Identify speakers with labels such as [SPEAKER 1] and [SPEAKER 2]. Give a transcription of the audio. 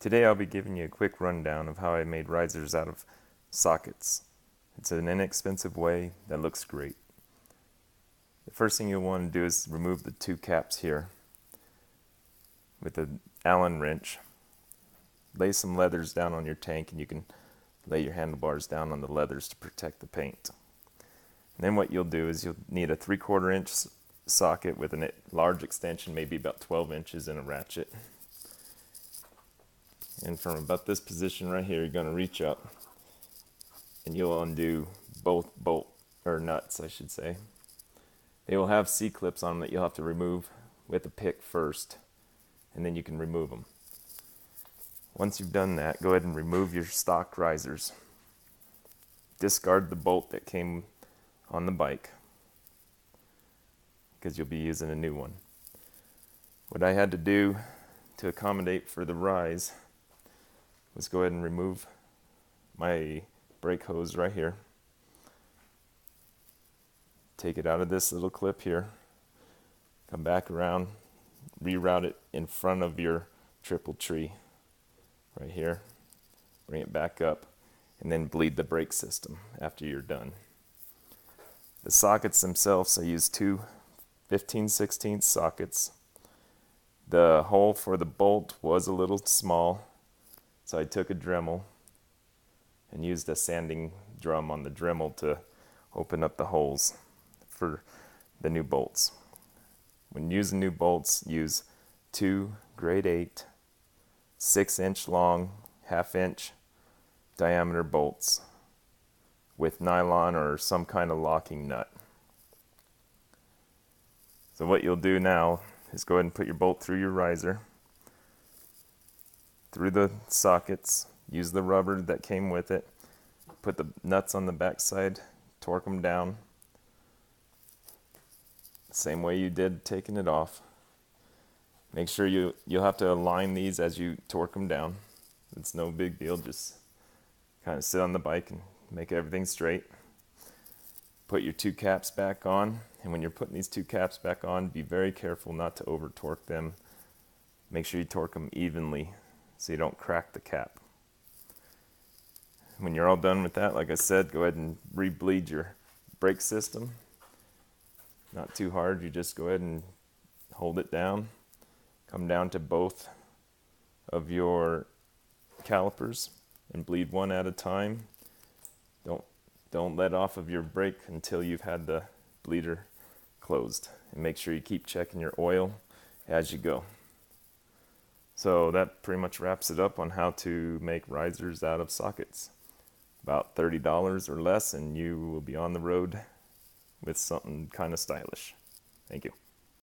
[SPEAKER 1] Today I'll be giving you a quick rundown of how I made risers out of sockets. It's an inexpensive way that looks great. The first thing you'll want to do is remove the two caps here with an Allen wrench. Lay some leathers down on your tank and you can lay your handlebars down on the leathers to protect the paint. And then what you'll do is you'll need a 3/4 inch socket with a large extension, maybe about 12 inches, and a ratchet. And from about this position right here, you're going to reach up and you'll undo both nuts, I should say. They will have C-clips on them that you'll have to remove with a pick first, and then you can remove them. Once you've done that, go ahead and remove your stock risers. Discard the bolt that came on the bike because you'll be using a new one. What I had to do to accommodate for the rise was go ahead and remove my brake hose right here. Take it out of this little clip here. Come back around, reroute it in front of your triple tree right here. Bring it back up and then bleed the brake system after you're done. The sockets themselves, I used two 15/16 sockets. The hole for the bolt was a little small, so I took a Dremel and used a sanding drum on the Dremel to open up the holes for the new bolts. When using new bolts, use two grade 8, 6-inch long, 1/2-inch diameter bolts with nylon or some kind of locking nut. So what you'll do now is go ahead and put your bolt through your riser, through the sockets, use the rubber that came with it, put the nuts on the back side, torque them down, same way you did taking it off. Make sure you'll have to align these as you torque them down. It's no big deal, just kind of sit on the bike and make everything straight. Put your two caps back on, and when you're putting these two caps back on, be very careful not to over torque them. Make sure you torque them evenly so you don't crack the cap. When you're all done with that, like I said, go ahead and re-bleed your brake system. Not too hard, you just go ahead and hold it down. Come down to both of your calipers and bleed one at a time. Don't let off of your brake until you've had the bleeder closed. And make sure you keep checking your oil as you go. So that pretty much wraps it up on how to make risers out of sockets. About $30 or less and you will be on the road with something kind of stylish. Thank you.